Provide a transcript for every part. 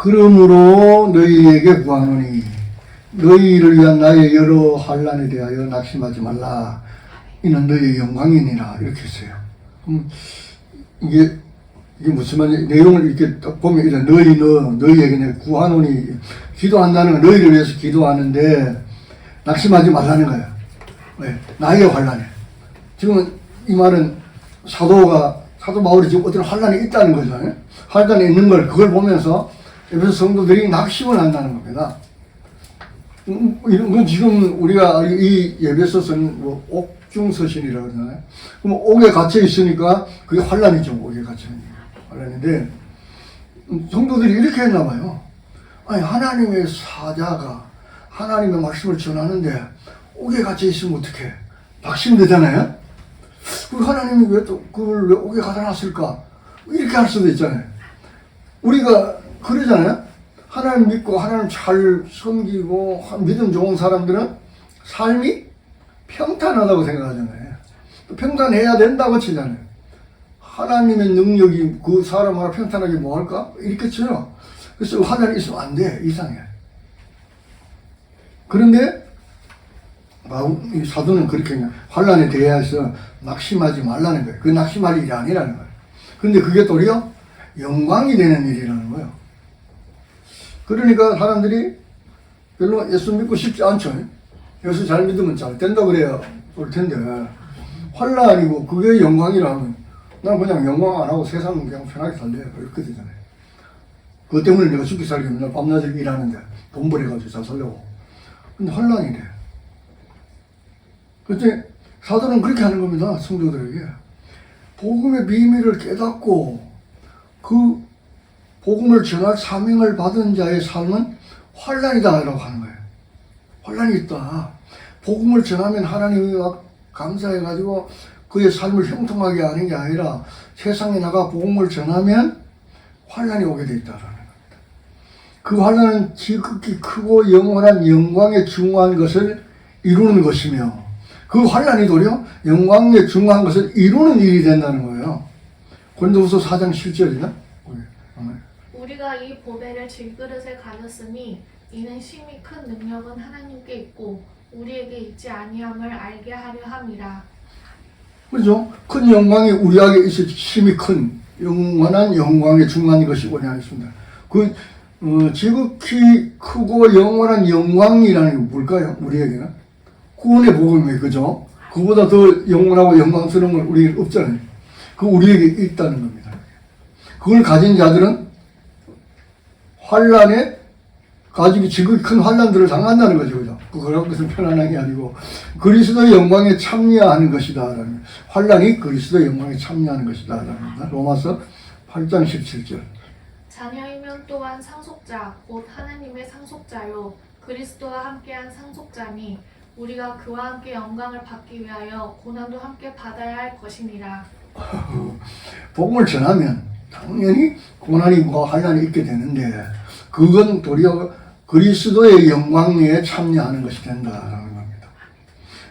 그러므로 너희에게 구하노니 너희를 위한 나의 여러 환난에 대하여 낙심하지 말라. 이는 너희의 영광이니라. 이렇게 했어요. 이게 무슨 말이냐. 내용을 이렇게 딱 보면 이래. 너희에게 내가 구하노니, 기도한다는 건 너희를 위해서 기도하는데 낙심하지 말라는 거예요. 왜? 나의 환난에. 지금 이 말은 사도 바울이 지금 어떤 환난이 있다는 거잖아요. 환난이 있는 걸, 그걸 보면서 에베소 성도들이 낙심을 한다는 겁니다. 이런 건 지금 우리가 이 에베소서는 뭐 옥중서신이라고 그러잖아요. 그럼 옥에 갇혀 있으니까 그게 환난이죠. 옥에 갇혀 있는 게 환난인데, 성도들이 이렇게 했나 봐요. 아니, 하나님의 사자가 하나님의 말씀을 전하는데 옥에 갇혀 있으면 어떡해? 낙심되잖아요. 그 하나님이 왜 또 그걸 왜 옥에 가다 놨을까? 이렇게 할 수도 있잖아요. 우리가 그러잖아요. 하나님 믿고 하나님 잘 섬기고 믿음 좋은 사람들은 삶이 평탄하다고 생각하잖아요. 또 평탄해야 된다고 치잖아요. 하나님의 능력이 그 사람 하나 평탄하게 뭐 할까? 이렇게 쳐요. 그래서 환난이 있으면 안 돼. 이상해. 그런데 이 사도는 그렇게 그냥 환난에 대해서 낙심하지 말라는 거예요. 그 낙심할 일이 아니라는 거예요. 그런데 그게 도리어 영광이 되는 일이라는 거예요. 그러니까 사람들이 별로 예수 믿고 싶지 않죠. 예수 잘 믿으면 잘 된다 그래야 올 텐데, 환난이고 그게 영광이라면 난 그냥 영광 안 하고 세상은 그냥 편하게 살래요. 이렇게 되잖아요. 그것 때문에 내가 죽기 살기 맨날 밤낮을 일하는데 돈 벌어가지고 잘 살려고. 근데 환난이래. 그때 사도는 그렇게 하는 겁니다. 성도들에게. 복음의 비밀을 깨닫고 그 복음을 전할 사명을 받은 자의 삶은 환난이다라고 하는 거예요. 환난이 있다. 복음을 전하면 하나님이 감사해가지고 그의 삶을 형통하게 하는 게 아니라 세상에 나가 복음을 전하면 환난이 오게 돼 있다라는 겁니다. 그 환난은 지극히 크고 영원한 영광에 중요한 것을 이루는 것이며, 그 환난이 도리어 영광에 중요한 것을 이루는 일이 된다는 거예요. 고린도후서 4장 7절이나? 우리가 이 보배를 질그릇에 가졌으니 이는 심히 큰 능력은 하나님께 있고 우리에게 있지 아니함을 알게 하려 함이라. 그렇죠? 큰 영광이 우리에게 있을 심히 큰 영원한 영광에 중요한 것이 뭐냐 했습니다. 지극히 크고 영원한 영광이라는 게 뭘까요? 우리에게는 구원의 복음이에요. 그죠? 그보다 더 영원하고 영광스러운 건 우리에게 없잖아요. 그 우리에게 있다는 겁니다. 그걸 가진 자들은 환난에 가지고 지극히 큰 환난들을 당한다는 거죠. 그죠? 그런 것은 편안한 게 아니고 그리스도의 영광에 참여하는 것이다. 환난이 그리스도의 영광에 참여하는 것이다. 로마서 8장 17절. 자녀이면 또한 상속자, 곧 하나님의 상속자요 그리스도와 함께한 상속자니 우리가 그와 함께 영광을 받기 위하여 고난도 함께 받아야 할 것이니라. 복음을 전하면 당연히 고난이와 환난이 있게 되는데 그건 도리어 그리스도의 영광에 참여하는 것이 된다라는 겁니다.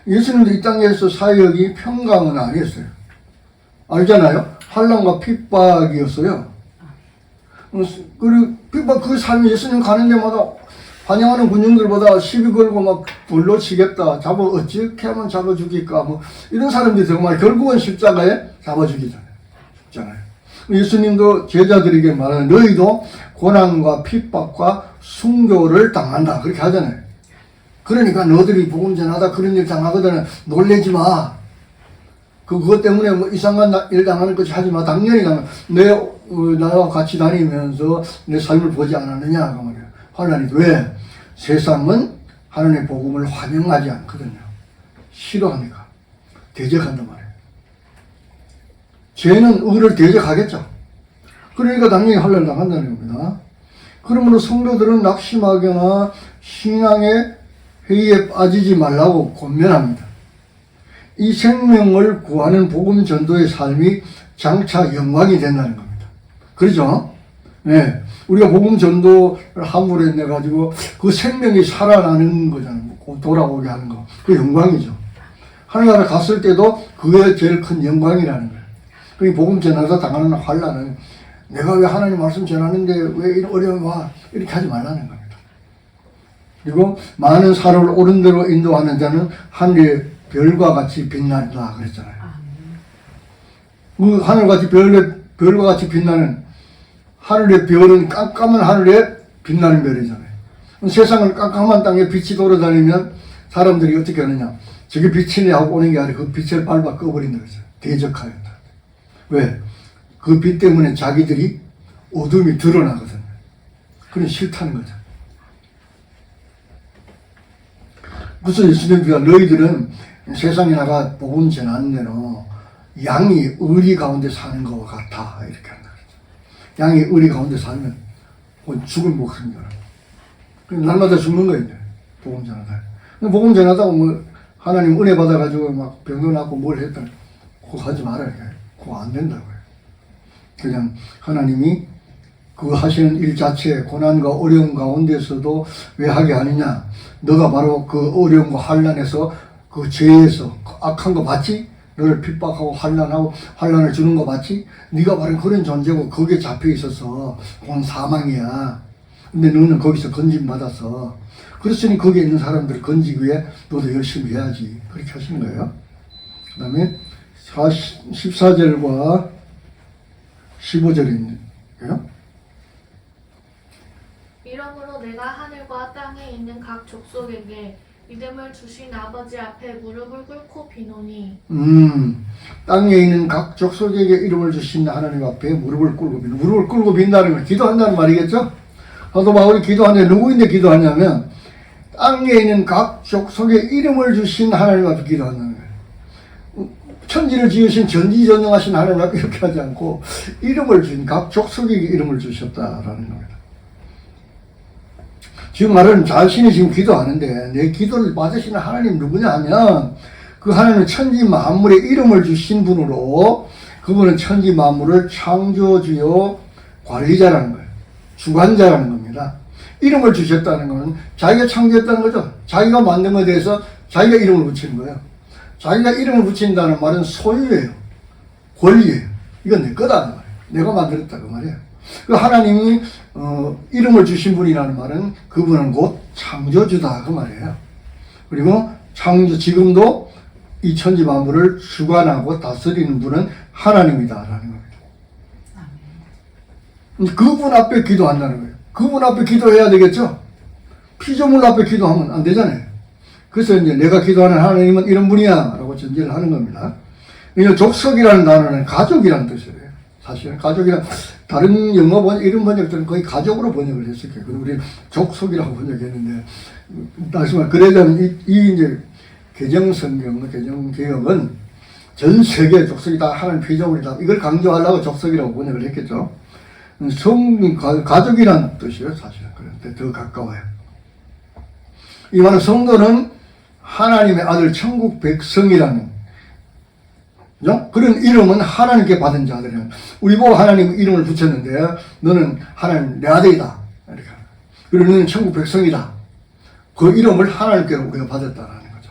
예수님도 이 땅에서 사역이 평강은 아니었어요. 알잖아요. 환난과 핍박이었어요. 그리고 핍박 그 삶이 예수님 가는 데마다 환영하는 군중들보다 시비 걸고 막 돌로 치겠다. 어떻게 하면 잡아 죽일까. 뭐 이런 사람들이 정말 결국은 십자가에 잡아 죽이잖아요. 예수님도 제자들에게 말하는 너희도 고난과 핍박과 순교를 당한다. 그렇게 하잖아요. 그러니까 너희들이 복음 전하다 그런 일 당하거든 놀래지 마. 그것 때문에 뭐 이상한 일 당하는 것이 하지 마. 당연히 나와 같이 다니면서 내 삶을 보지 않았느냐. 그 말이에요. 환난이 왜? 세상은 하나님의 복음을 환영하지 않거든요. 싫어하니까. 대적한단 말이에요. 죄는 의를 대적하겠죠. 그러니까 당연히 환난을 당한다는 겁니다. 그러므로 성도들은 낙심하거나 신앙의 회의에 빠지지 말라고 권면합니다. 이 생명을 구하는 복음 전도의 삶이 장차 영광이 된다는 겁니다. 그렇죠? 네. 우리가 복음 전도를 함으로 내 가지고 그 생명이 살아나는 거잖아요. 돌아오게 하는 거. 그 영광이죠. 하늘나라 갔을 때도 그게 제일 큰 영광이라는 거예요. 그 복음 전하다 당하는 환난은 내가 왜 하나님 말씀 전하는데 왜 이런 어려움이 와? 이렇게 하지 말라는 겁니다. 그리고 많은 사람을 옳은 대로 인도하는 자는 하늘의 별과 같이 빛난다 그랬잖아요. 그 하늘같이 별과 같이 빛나는 하늘의 별은 깜깜한 하늘에 빛나는 별이잖아요. 세상은 깜깜한 땅에 빛이 돌아다니면 사람들이 어떻게 하느냐? 저게 빛이네 하고 오는 게 아니라 그 빛을 밟아 꺼버린다 그랬어요. 대적하였다. 왜? 그 빛 때문에 자기들이 어둠이 드러나거든요. 그건 싫다는 거죠. 그래서 예수님께서 너희들은 세상에 나가 복음 전하는 대로 양이 의리 가운데 사는 것과 같아 이렇게 한다 그랬죠. 양이 의리 가운데 살면 죽을 목숨이다. 날마다 죽는 거예요. 복음 전하다. 복음 전하다고 뭐 하나님 은혜 받아가지고 막 병도 낫고 뭘 했다. 그거 하지 말아요. 그거 안 된다고요. 그냥 하나님이 그 하시는 일 자체 고난과 어려움 가운데서도 왜 하게 하느냐? 너가 바로 그 어려움과 환난에서 그 죄에서 그 악한 거 봤지? 너를 핍박하고 환난을 주는 거 봤지? 네가 바로 그런 존재고 거기에 잡혀 있어서 그건 사망이야. 근데 너는 거기서 건짐 받았어. 그렇으니 거기에 있는 사람들을 건지기 위해 너도 열심히 해야지. 그렇게 하시는 거예요. 그 다음에 14절과 15절인데요. 이러므로 내가 하늘과 땅에 있는 각 족속에게 믿음을 주신 아버지 앞에 무릎을 꿇고 비노니 땅에 있는 각 족속에게 이름을 주신 하나님 앞에 무릎을 꿇고 빈다. 무릎을 꿇고 빈다는 건 기도한다는 말이겠죠? 사도 바울이 기도하는데 누구인데 기도하냐면 땅에 있는 각 족속에 이름을 주신 하나님 앞에 기도한다는 거예요. 천지를 지으신 전지전능하신 하나님 앞에 이렇게 하지 않고 이름을 주신 각 족속에게 이름을 주셨다라는 겁니다. 지금 말하는 자신이 지금 기도하는데 내 기도를 받으시는 하나님 누구냐 하면 그 하나님은 천지 만물에 이름을 주신 분으로 그분은 천지 만물을 창조주요 관리자라는 거예요. 주관자라는 겁니다. 이름을 주셨다는 것은 자기가 창조했다는 거죠. 자기가 만든 것에 대해서 자기가 이름을 붙이는 거예요. 자기가 이름을 붙인다는 말은 소유예요. 권리예요. 이건 내 거다. 그 말이에요. 내가 만들었다. 그 말이에요. 그 하나님이 이름을 주신 분이라는 말은 그분은 곧 창조주다. 그 말이에요. 그리고 지금도 이 천지 만물을 주관하고 다스리는 분은 하나님이다라는 겁니다. 그분 앞에 기도한다는 거예요. 그분 앞에 기도해야 되겠죠? 피조물 앞에 기도하면 안 되잖아요. 그래서 이제 내가 기도하는 하나님은 이런 분이야 라고 전제를 하는 겁니다. 이 족속이라는 단어는 가족이라는 뜻이에요. 사실은 가족이란 다른 영어 이런 번역들은 거의 가족으로 번역을 했을 거예요. 우리 족속이라고 번역했는데 다시 그러자면 이 이제 개정성경, 개정개혁은 전 세계 족속이 다 하나님 피조물이다. 이걸 강조하려고 족속이라고 번역을 했겠죠. 가족이라는 뜻이에요, 사실은. 그런데 더 가까워요. 이 말은 성도는 하나님의 아들 천국 백성이라는 그런 이름은 하나님께 받은 자들이에요. 우리 보고 하나님 이름을 붙였는데 너는 하나님 내 아들이다. 이렇게. 그리고 너는 천국 백성이다. 그 이름을 하나님께 우리가 받았다라는 거죠.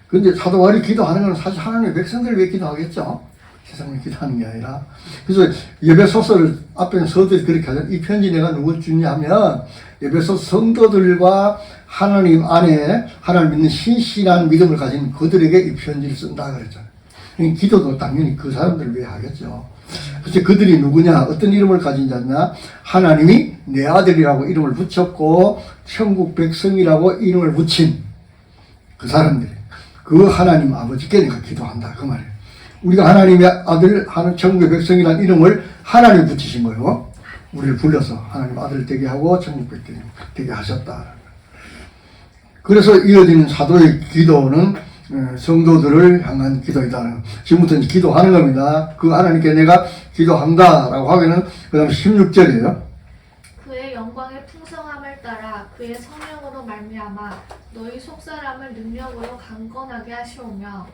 근데 사도 바울이 기도하는 건 사실 하나님의 백성들을 위해 기도하겠죠. 세상을 기도하는 게 아니라. 그래서 예배소서를 앞에 서들이 그렇게 하죠. 이 편지 내가 누구 주냐 하면 예배소 성도들과 하나님 안에 하나님 믿는 신실한 믿음을 가진 그들에게 이 편지를 쓴다 그랬잖아요. 기도도 당연히 그 사람들을 위해 하겠죠. 그래서 그들이 누구냐, 어떤 이름을 가진 자냐, 하나님이 내 아들이라고 이름을 붙였고 천국 백성이라고 이름을 붙인 그 사람들이 그 하나님 아버지께 내가 기도한다 그 말이에요. 우리가 하나님의 아들, 천국의 백성이라는 이름을 하나님 붙이신 거예요. 우리를 불러서 하나님 아들 되게 하고 천국 백성 되게 하셨다. 그래서 이어지는 사도의 기도는 성도들을 향한 기도이다. 지금부터 기도하는 겁니다. 그 하나님께 내가 기도한다라고 하면은 그 다음 16절이에요. 그의 영광의 풍성함을 따라 그의 성령으로 말미암아 너희 속사람을 능력으로 강건하게 하시오며.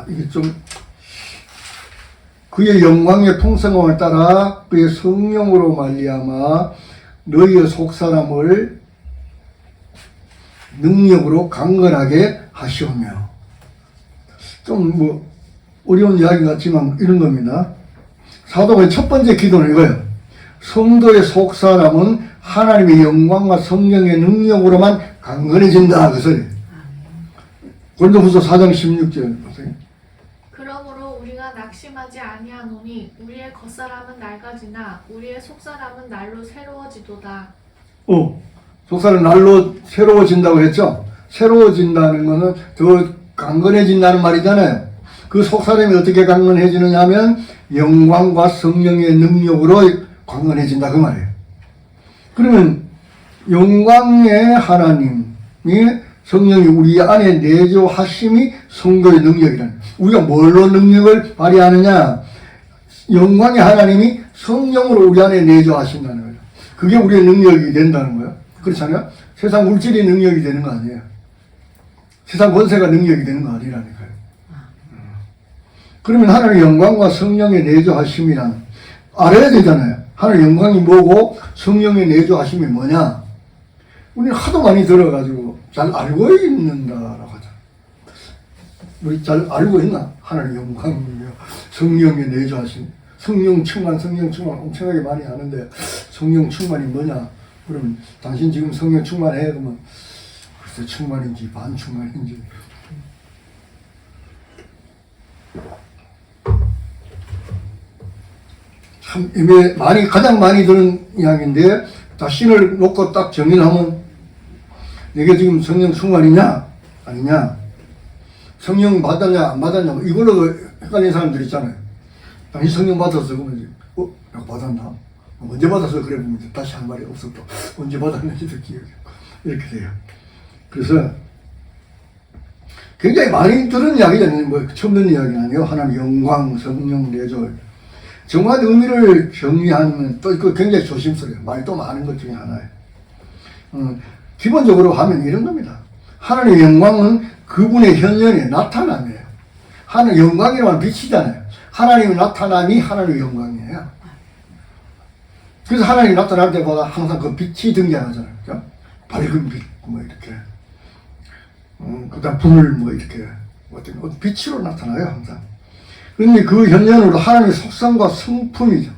이게 좀 그의 영광의 풍성함을 따라 그의 성령으로 말미암아 너희의 속사람을 능력으로 강건하게 하시오며. 좀 어려운 이야기 같지만 이런 겁니다. 사도의 첫 번째 기도는 이거예요. 성도의 속사람은 하나님의 영광과 성령의 능력으로만 강건해진다. 그 소리. 고린도후서 4장 16절 보세요. 그러므로 우리가 낙심하지 아니하노니 우리의 겉사람은 낡아지나 우리의 속사람은 날로 새로워지도다. 속사람 날로 새로워진다고 했죠. 새로워진다는 것은 더 강건해진다는 말이잖아요. 그 속사람이 어떻게 강건해지느냐 하면 영광과 성령의 능력으로 강건해진다 그 말이에요. 그러면 영광의 하나님이 성령이 우리 안에 내조하심이 성도의 능력이라는, 우리가 뭘로 능력을 발휘하느냐, 영광의 하나님이 성령으로 우리 안에 내조하신다는 거예요. 그게 우리의 능력이 된다는 거예요. 그렇잖아요. 세상 물질이 능력이 되는 거 아니에요. 세상 권세가 능력이 되는 거 아니라니까요. 그러면 하나님의 영광과 성령의 내조하심이란 알아야 되잖아요. 하나님의 영광이 뭐고 성령의 내조하심이 뭐냐. 우리는 하도 많이 들어가지고 잘 알고 있는다라고 하잖아. 우리 잘 알고 있나? 하나님의 영광이며 성령의 내조하심. 성령 충만 엄청나게 많이 하는데 성령 충만이 뭐냐? 그러면 당신 지금 성령 충만해? 그러면 글쎄 충만인지 반충만인지. 참 가장 많이 들은 이야기인데 자신을 놓고 딱 정의를 하면 내게 지금 성령 충만이냐 아니냐, 성령 받았냐 안 받았냐, 이걸로 헷갈리는 사람들 있잖아요. 당신 성령 받았어 그러면 내가 받았나? 언제 받았어? 그래 보면 다시 한 말이 없었고 언제 받았는지도 기억이 이렇게 돼요. 그래서 굉장히 많이 들은 이야기잖아요. 뭐 처음 듣는 이야기는 아니에요. 하나님 영광, 성령, 내조. 정확한 의미를 정리하면 또 그 굉장히 조심스러워요. 말이 또 많은 것 중에 하나예요. 기본적으로 하면 이런 겁니다. 하나님의 영광은 그분의 현현의 나타남이에요. 하나님 영광이라는 빛이잖아요. 하나님의 나타남이 하나님의 영광이에요. 그래서 하나님이 나타날 때마다 항상 그 빛이 등장하잖아요. 그죠? 밝은 빛, 뭐 이렇게. 그 다음 불, 뭐 이렇게. 어떤 빛으로 나타나요, 항상. 그런데 그 현현으로 하나님의 속성과 성품이죠.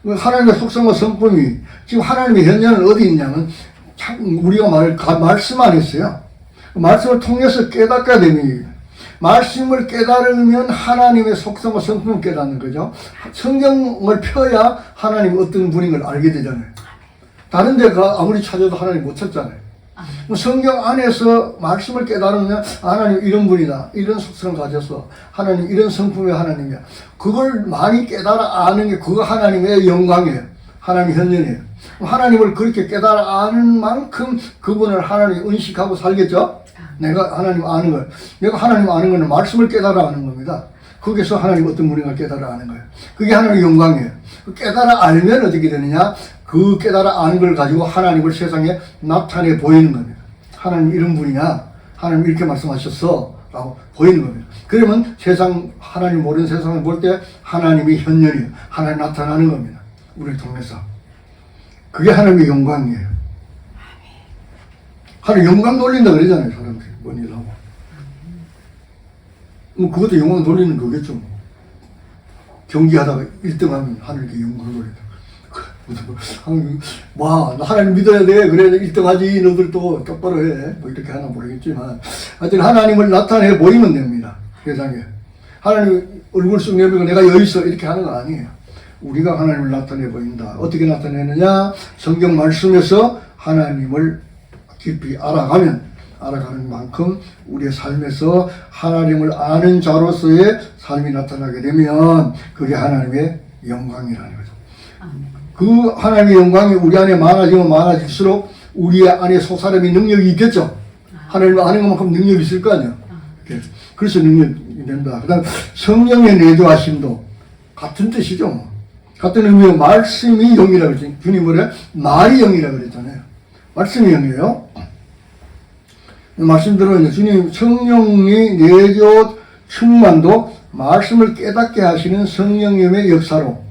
하나님의 속성과 성품이, 지금 하나님의 현현은 어디 있냐면, 우리가 말씀 안 했어요. 말씀을 통해서 깨닫게 됩니다. 말씀을 깨달으면 하나님의 속성과 성품을 깨닫는 거죠. 성경을 펴야 하나님 어떤 분인 걸 알게 되잖아요. 다른 데가 아무리 찾아도 하나님 못 찾잖아요. 성경 안에서 말씀을 깨달으면 하나님 이런 분이다, 이런 속성을 가졌어, 하나님 이런 성품의 하나님이야. 그걸 많이 깨달아 아는 게 그거 하나님의 영광이에요. 하나님의 현현이에요. 하나님을 그렇게 깨달아 아는 만큼 그분을 하나님이 은식하고 살겠죠. 내가 하나님 아는 걸, 내가 하나님 아는 거는 말씀을 깨달아 아는 겁니다. 거기서 하나님 어떤 분인가 깨달아 아는 거예요. 그게 하나님의 영광이에요. 깨달아 알면 어떻게 되느냐, 그 깨달아 아는 걸 가지고 하나님을 세상에 나타내 보이는 겁니다. 하나님 이런 분이냐, 하나님 이렇게 말씀하셨어 라고 보이는 겁니다. 그러면 세상, 하나님 모르는 세상을 볼 때 하나님이 현현이에요. 하나님 나타나는 겁니다. 우리를 통해서. 그게 하나님의 영광이에요. 하나님 영광 돌린다 그러잖아요, 사람들이. 뭔 일 하고. 뭐 그것도 영광 돌리는 거겠죠. 경기하다가 1등하면 하나님께 영광 돌린다. 와, 나 하나님 믿어야 돼. 그래, 1등하지. 너들도 똑바로 해. 뭐 이렇게 하나 모르겠지만. 하여튼 하나님을 나타내 보이면 됩니다. 세상에. 하나님 얼굴 쑥 내밀고 내가 여기 있어. 이렇게 하는 거 아니에요. 우리가 하나님을 나타내 보인다. 어떻게 나타내느냐? 성경 말씀에서 하나님을 깊이 알아가는 만큼 우리의 삶에서 하나님을 아는 자로서의 삶이 나타나게 되면 그게 하나님의 영광이라는 거죠. 그 하나님의 영광이 우리 안에 많아지면 많아질수록 우리 안에 속사람의 능력이 있겠죠. 하나님을 아는 것만큼 능력이 있을 거 아니에요. 그래서 능력이 된다. 그 다음 성령의 내조하심도 같은 뜻이죠. 같은 의미로 말씀이 영이라고 그랬죠. 주님 뭐래? 말이 영이라고 그랬잖아요. 말씀이 영이에요. 말씀대로 주님 성령의 내조 충만도 말씀을 깨닫게 하시는 성령님의 역사로,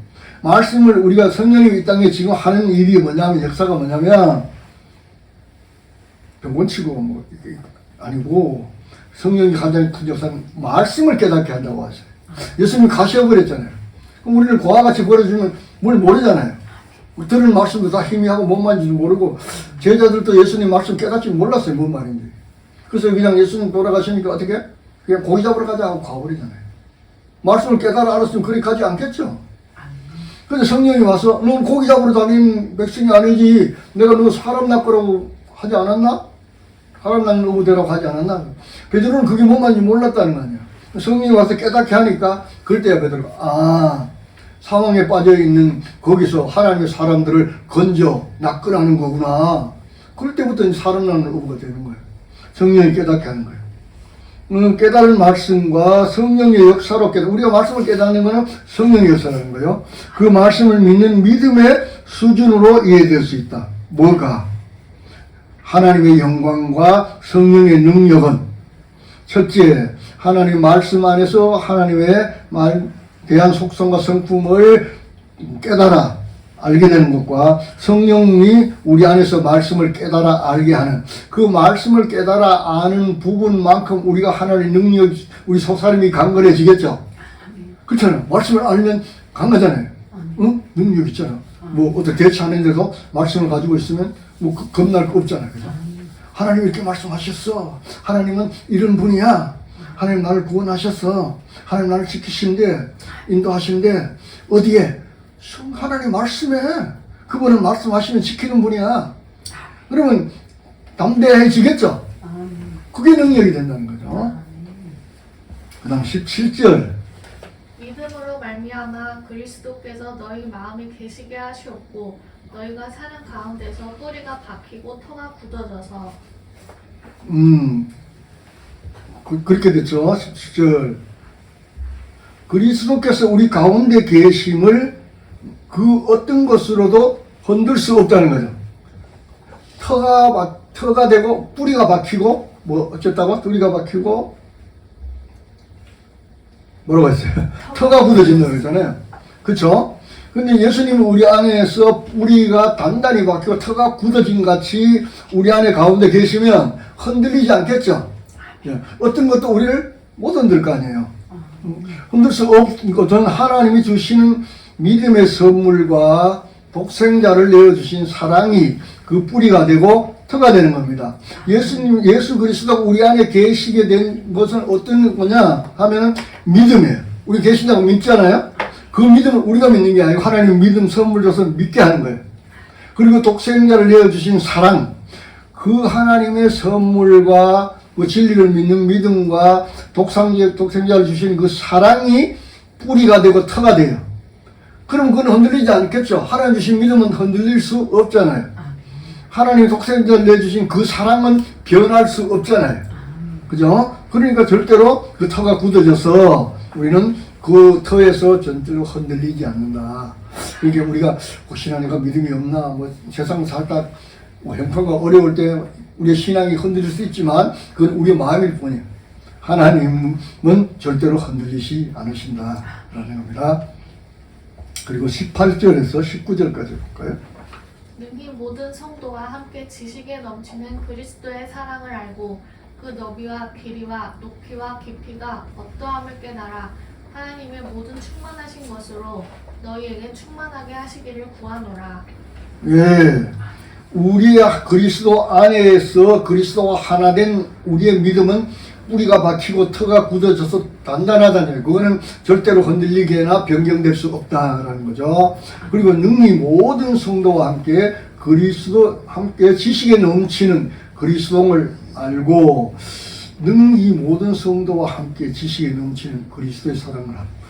말씀을 우리가 성령님이 이 땅에 지금 하는 일이 뭐냐면, 역사가 뭐냐면 병곤치고 뭐 아니고, 성령이 가장 큰 역사는 말씀을 깨닫게 한다고 하세요. 예수님이 가시어 버렸잖아요. 그럼 우리를 고와 같이 버려주면 뭘 모르잖아요. 들은 말씀도 다 희미하고 뭔 말인지도 모르고 제자들도 예수님 말씀 깨닫지 몰랐어요. 뭔 말인지. 그래서 그냥 예수님 돌아가시니까 어떻게? 그냥 고기 잡으러 가자 하고 가버리잖아요. 말씀을 깨달아 알았으면 그리 가지 않겠죠. 근데 성령이 와서 넌 고기 잡으러 다니는 백성이 아니지. 내가 너 사람 낚으라고 하지 않았나? 사람 낚는 어부대라고 하지 않았나? 베드로는 그게 뭔 말인지 몰랐다는 거 아니야. 성령이 와서 깨닫게 하니까 그럴 때야 베드로가 상황에 빠져있는 거기서 하나님의 사람들을 건져 낚으라는 거구나. 그럴 때부터 사람 낚는 어부가 되는 거예요. 성령이 깨닫게 하는 거예요. 깨달은 말씀과 성령의 역사로 우리가 말씀을 깨닫는 것은 성령의 역사라는 거예요. 그 말씀을 믿는 믿음의 수준으로 이해될 수 있다. 뭐가? 하나님의 영광과 성령의 능력은 첫째, 하나님의 말씀 안에서 하나님의 말에 대한 속성과 성품을 깨달아 알게 되는 것과 성령이 우리 안에서 말씀을 깨달아 알게 하는 그 말씀을 깨달아 아는 부분만큼 우리가 하나님의 능력, 우리 속사람이 강건해지겠죠. 그렇잖아요. 말씀을 알면 강하잖아요. 응? 능력 있잖아. 뭐 어떻게 대처하는데도 말씀을 가지고 있으면 뭐 겁날 거 없잖아요. 그죠? 하나님 이렇게 말씀하셨어. 하나님은 이런 분이야. 하나님 나를 구원하셨어. 하나님 나를 지키신대, 인도하신대. 어디에? 하나님 말씀에 그분은 말씀하시면 지키는 분이야. 그러면 담대해지겠죠. 그게 능력이 된다는 거죠. 그 다음 17절 믿음으로 말미암아 그리스도께서 너희 마음에 계시게 하시옵고 너희가 사는 가운데서 뿌리가 박히고 터가 굳어져서 그렇게 됐죠. 17절 그리스도께서 우리 가운데 계심을 그 어떤 것으로도 흔들 수 없다는 거죠. 터가 되고 뿌리가 박히고 뭐 어쨌다고 뿌리가 박히고 뭐라고 했어요? 터가 굳어진다고 그러잖아요. 그렇죠? 근데 예수님은 우리 안에서 뿌리가 단단히 박히고 터가 굳어진 같이 우리 안에 가운데 계시면 흔들리지 않겠죠? 어떤 것도 우리를 못 흔들 거 아니에요. 흔들 수 없는 것은 하나님이 주시는 믿음의 선물과 독생자를 내어주신 사랑이 그 뿌리가 되고 터가 되는 겁니다. 예수 그리스도가 우리 안에 계시게 된 것은 어떤 거냐 하면 믿음이에요. 우리 계신다고 믿잖아요. 그 믿음을 우리가 믿는 게 아니고 하나님 믿음 선물 줘서 믿게 하는 거예요. 그리고 독생자를 내어주신 사랑, 그 하나님의 선물과 그 진리를 믿는 믿음과 독생자를 주신 그 사랑이 뿌리가 되고 터가 돼요. 그럼 그건 흔들리지 않겠죠. 하나님 주신 믿음은 흔들릴 수 없잖아요. 하나님 독생자를 내주신 그 사랑은 변할 수 없잖아요. 그죠? 그러니까 절대로 그 터가 굳어져서 우리는 그 터에서 절대로 흔들리지 않는다. 이게 우리가 신앙이가 믿음이 없나, 뭐 세상 살다 뭐 형편과 어려울 때 우리의 신앙이 흔들릴 수 있지만 그건 우리의 마음일 뿐이에요. 하나님은 절대로 흔들리지 않으신다라는 겁니다. 그리고 18절에서 19절까지 볼까요? 능히 모든 성도와 함께 지식에 넘치는 그리스도의 사랑을 알고 그 너비와 길이와 높이와 깊이가 어떠함을 깨달아 하나님의 모든 충만하신 것으로 너희에게 충만하게 하시기를 구하노라. 예, 우리 그리스도 안에서 그리스도와 하나 된 우리의 믿음은 뿌리가 박히고 터가 굳어져서 단단하다는, 그거는 절대로 흔들리게나 변경될 수 없다라는 거죠. 그리고 능히 모든 성도와 함께 그리스도 함께 지식에 넘치는 그리스도를 알고, 능히 모든 성도와 함께 지식에 넘치는 그리스도의 사랑을 알고.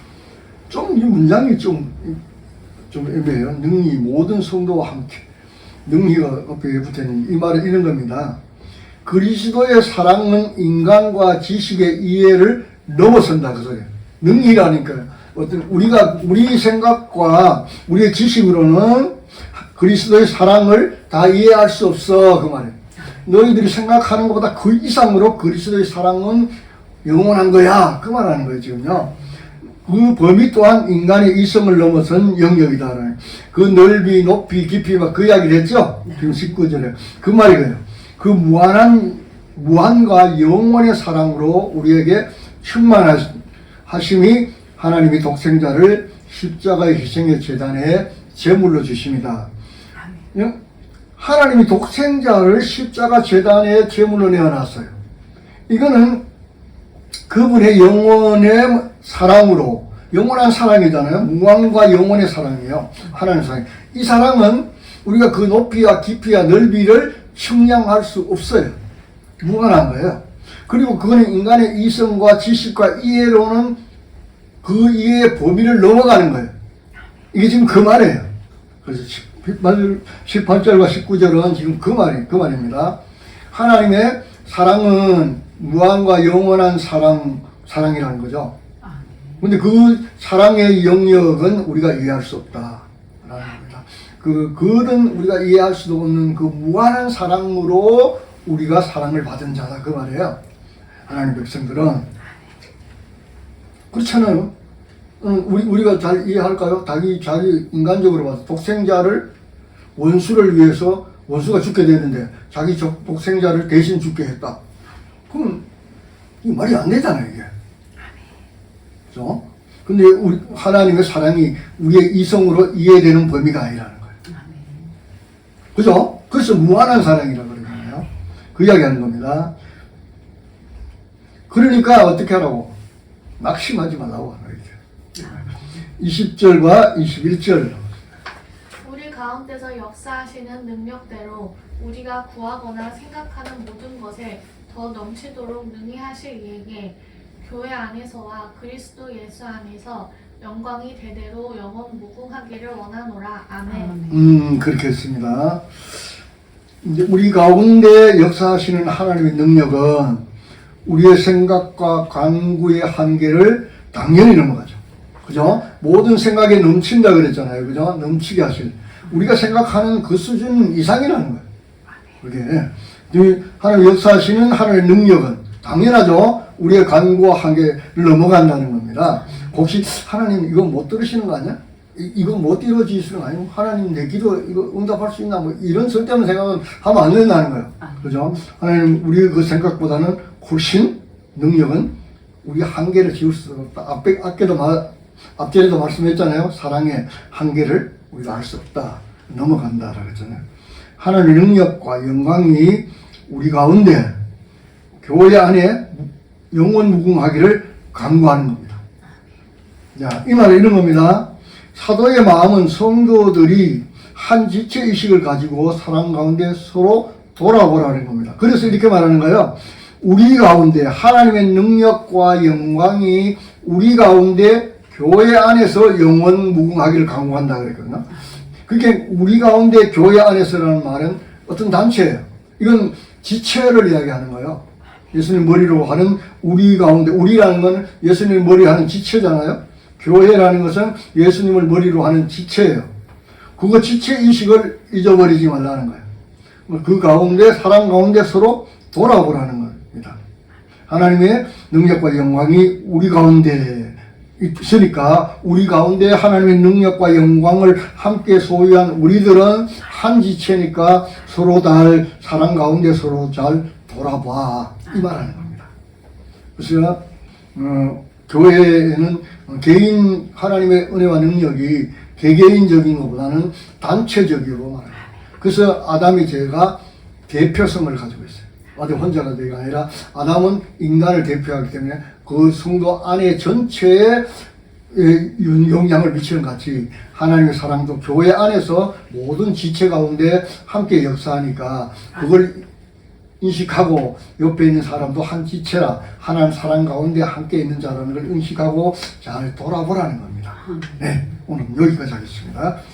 좀 이 문장이 좀 애매해요. 능히 모든 성도와 함께. 능히가 옆에 붙어있는 이 말은 이런 겁니다. 그리스도의 사랑은 인간과 지식의 이해를 넘어선다, 그 소리예요. 능히라니까 우리 생각과 우리의 지식으로는 그리스도의 사랑을 다 이해할 수 없어, 그 말이에요. 너희들이 생각하는 것보다 그 이상으로 그리스도의 사랑은 영원한 거야, 그 말하는 거예요, 지금요. 그 범위 또한 인간의 이성을 넘어선 영역이다. 그 넓이, 높이, 깊이 막 그 이야기를 했죠? 지금 19절에. 그 말이에요. 그 무한과 영원의 사랑으로 우리에게 충만하심이 하나님이 독생자를 십자가의 희생의 제단에 제물로 주십니다. 하나님이 독생자를 십자가 제단에 제물로 내어놨어요. 이거는 그분의 영원의 사랑으로, 영원한 사랑이잖아요. 무한과 영원의 사랑이에요. 하나님의 사랑. 이 사랑은 우리가 그 높이와 깊이와 넓이를 측량할 수 없어요. 무한한 거예요. 그리고 그거는 인간의 이성과 지식과 이해로는 그 이해의 범위를 넘어가는 거예요. 이게 지금 그 말이에요. 그래서 18절과 19절은 지금 그 말입니다. 하나님의 사랑은 무한과 영원한 사랑이라는 거죠. 근데 그 사랑의 영역은 우리가 이해할 수 없다. 라는 겁니다. 그는 우리가 이해할 수도 없는 그 무한한 사랑으로 우리가 사랑을 받은 자다. 그 말이에요. 하나님 백성들은. 그렇잖아요. 우리가 잘 이해할까요? 자기 인간적으로 봐서 독생자를 원수를 위해서 원수가 죽게 되는데 자기 독생자를 대신 죽게 했다. 그럼 이 말이 안 되잖아요, 이게. 그죠? 근데 우리 하나님의 사랑이 우리의 이성으로 이해되는 범위가 아니라는 거예요. 그죠? 그래서 무한한 사랑이라고 그러잖아요. 그 이야기 하는 겁니다. 그러니까 어떻게 하라고? 낙심하지 말라고 하는 거예요. 20절과 21절. 우리 가운데서 역사하시는 능력대로 우리가 구하거나 생각하는 모든 것에 더 넘치도록 능히 하실 이에게 교회 안에서와 그리스도 예수 안에서 영광이 대대로 영원 무궁하기를 원하노라. 아멘. 그렇게 했습니다. 이제 우리 가운데 역사하시는 하나님의 능력은 우리의 생각과 간구의 한계를 당연히 넘어가죠. 그죠? 모든 생각에 넘친다 그랬잖아요. 그죠? 넘치게 하실. 우리가 생각하는 그 수준 이상이라는 거예요. 그게. 하나님 역사하시는 하나님의 능력은 당연하죠. 우리의 간구와 한계를 넘어간다는 겁니다. 혹시 하나님 이거 못 들으시는 거 아니야? 이거 못 이루어지시는 거 아니고 하나님 내 기도 이거 응답할 수 있나? 뭐 이런 쓸데없는 생각은 하면 안 된다는 거예요. 그죠? 하나님 우리 그 생각보다는 훨씬 능력은 우리 한계를 지울 수 없다. 앞전에도 말씀했잖아요. 사랑의 한계를 우리가 알 수 없다. 넘어간다라고 했잖아요. 하나님의 능력과 영광이 우리 가운데 교회 안에 영원 무궁하기를 간구하는 겁니다. 자, 이 말은 이런 겁니다. 사도의 마음은 성도들이 한 지체 의식을 가지고 사랑 가운데 서로 돌아보라는 겁니다. 그래서 이렇게 말하는 거예요. 우리 가운데 하나님의 능력과 영광이 우리 가운데 교회 안에서 영원 무궁하기를 간구한다 그랬거든요. 그게 우리 가운데 교회 안에서라는 말은 어떤 단체예요. 이건 지체를 이야기하는 거예요. 예수님 머리로 하는 우리 가운데, 우리라는 건 예수님을 머리로 하는 지체잖아요. 교회라는 것은 예수님을 머리로 하는 지체예요. 그거 지체 인식을 잊어버리지 말라는 거예요. 그 가운데, 사랑 가운데 서로 돌아보라는 겁니다. 하나님의 능력과 영광이 우리 가운데 있으니까 우리 가운데 하나님의 능력과 영광을 함께 소유한 우리들은 한 지체니까 서로 잘 사랑 가운데 서로 잘 돌아봐 이 말하는 겁니다. 그래서 교회에는 개인 하나님의 은혜와 능력이 개개인적인 것보다는 단체적으로 말합니다. 그래서 아담의 죄가 대표성을 가지고 있어요. 아담 혼자가 죄가 아니라 아담은 인간을 대표하기 때문에 그 성도 안에 전체에 영향을 미치는 같이 하나님의 사랑도 교회 안에서 모든 지체 가운데 함께 역사하니까 그걸 인식하고 옆에 있는 사람도 한 지체라 하나님 사랑 가운데 함께 있는 자라는 걸 인식하고 잘 돌아보라는 겁니다. 네, 오늘 여기까지 하겠습니다.